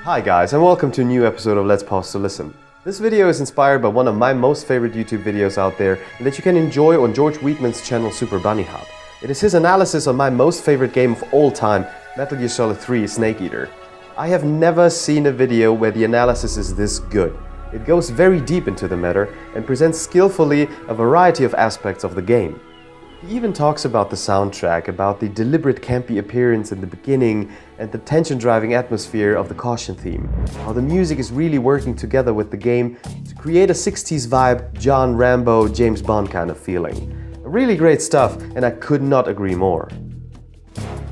Hi guys, and welcome to a new episode of Let's Pause to Listen. This video is inspired by one of my most favorite YouTube videos out there and that you can enjoy on George Wheatman's channel Super Bunny Hub. It is his analysis on my most favorite game of all time, Metal Gear Solid 3 Snake Eater. I have never seen a video where the analysis is this good. It goes very deep into the matter and presents skillfully a variety of aspects of the game. He even talks about the soundtrack, about the deliberate campy appearance in the beginning and the tension-driving atmosphere of the caution theme. How the music is really working together with the game to create a 60s vibe, John Rambo, James Bond kind of feeling. Really great stuff, and I could not agree more.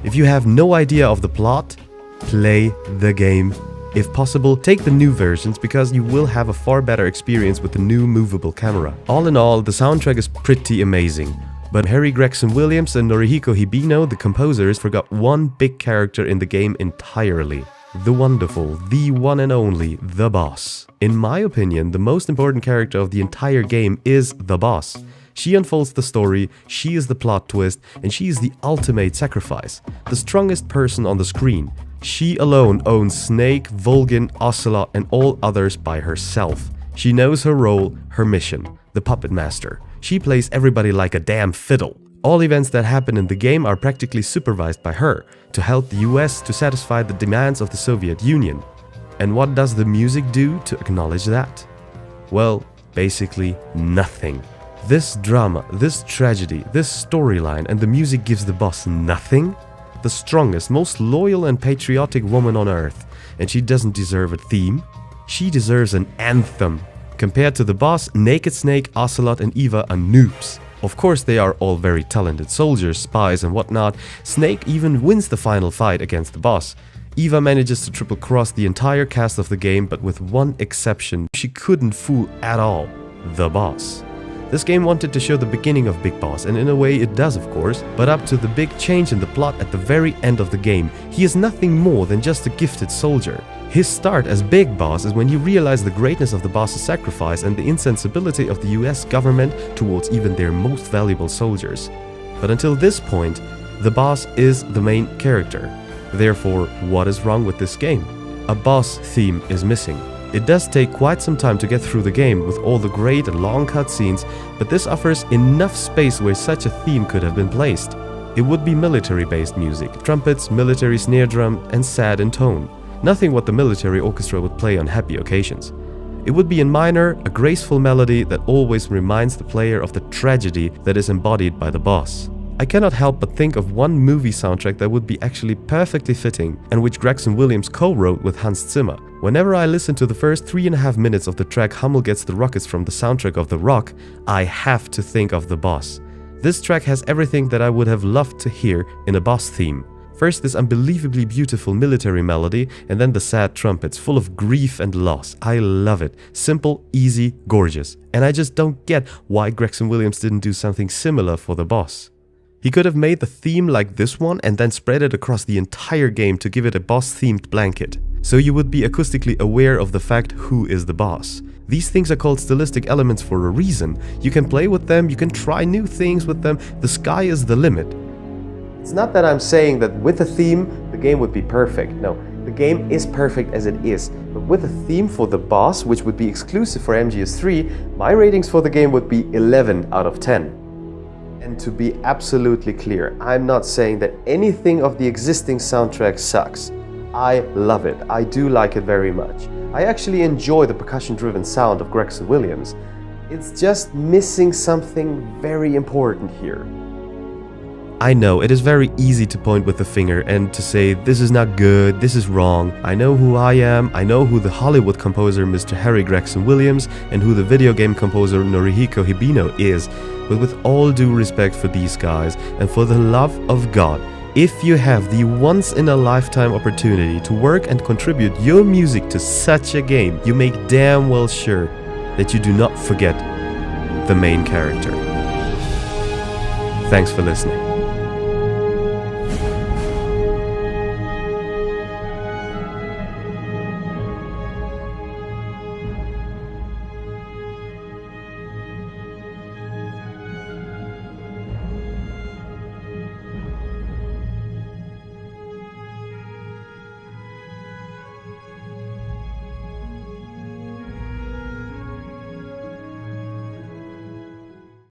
If you have no idea of the plot, play the game. If possible, take the new versions because you will have a far better experience with the new movable camera. All in all, the soundtrack is pretty amazing. But Harry Gregson-Williams and Norihiko Hibino, the composers, forgot one big character in the game entirely. The wonderful, the one and only, the boss. In my opinion, the most important character of the entire game is the boss. She unfolds the story, she is the plot twist, and she is the ultimate sacrifice. The strongest person on the screen. She alone owns Snake, Vulcan, Ocelot, and all others by herself. She knows her role, her mission, the puppet master. She plays everybody like a damn fiddle. All events that happen in the game are practically supervised by her, to help the US to satisfy the demands of the Soviet Union. And what does the music do to acknowledge that? Well, basically nothing. This drama, this tragedy, this storyline, and the music gives the boss nothing? The strongest, most loyal and patriotic woman on earth. And she doesn't deserve a theme. She deserves an anthem. Compared to the boss, Naked Snake, Ocelot and Eva are noobs. Of course they are all very talented soldiers, spies and whatnot. Snake even wins the final fight against the boss. Eva manages to triple cross the entire cast of the game, but with one exception, she couldn't fool at all: the boss. This game wanted to show the beginning of Big Boss, and in a way it does of course, but up to the big change in the plot at the very end of the game, he is nothing more than just a gifted soldier. His start as Big Boss is when he realized the greatness of the boss's sacrifice and the insensibility of the US government towards even their most valuable soldiers. But until this point, the boss is the main character. Therefore, what is wrong with this game? A boss theme is missing. It does take quite some time to get through the game with all the great and long cutscenes, but this offers enough space where such a theme could have been placed. It would be military-based music, trumpets, military snare drum, and sad in tone. Nothing what the military orchestra would play on happy occasions. It would be in minor, a graceful melody that always reminds the player of the tragedy that is embodied by the boss. I cannot help but think of one movie soundtrack that would be actually perfectly fitting and which Gregson-Williams co-wrote with Hans Zimmer. Whenever I listen to the first 3.5 minutes of the track Hummel Gets the Rockets from the soundtrack of The Rock, I have to think of the boss. This track has everything that I would have loved to hear in a boss theme. First, this unbelievably beautiful military melody, and then the sad trumpets, full of grief and loss. I love it. Simple, easy, gorgeous. And I just don't get why Gregson-Williams didn't do something similar for the boss. He could have made the theme like this one and then spread it across the entire game to give it a boss-themed blanket. So you would be acoustically aware of the fact who is the boss. These things are called stylistic elements for a reason. You can play with them, you can try new things with them. The sky is the limit. It's not that I'm saying that with a theme, the game would be perfect. No, the game is perfect as it is. But with a theme for the boss, which would be exclusive for MGS3, my ratings for the game would be 11 out of 10. And to be absolutely clear, I'm not saying that anything of the existing soundtrack sucks. I love it. I do like it very much. I actually enjoy the percussion-driven sound of Gregson-Williams. It's just missing something very important here. I know, it is very easy to point with the finger and to say this is not good, this is wrong. I know who I am, I know who the Hollywood composer Mr. Harry Gregson-Williams and who the video game composer Norihiko Hibino is. But with all due respect for these guys and for the love of God, if you have the once-in-a-lifetime opportunity to work and contribute your music to such a game, you make damn well sure that you do not forget the main character. Thanks for listening.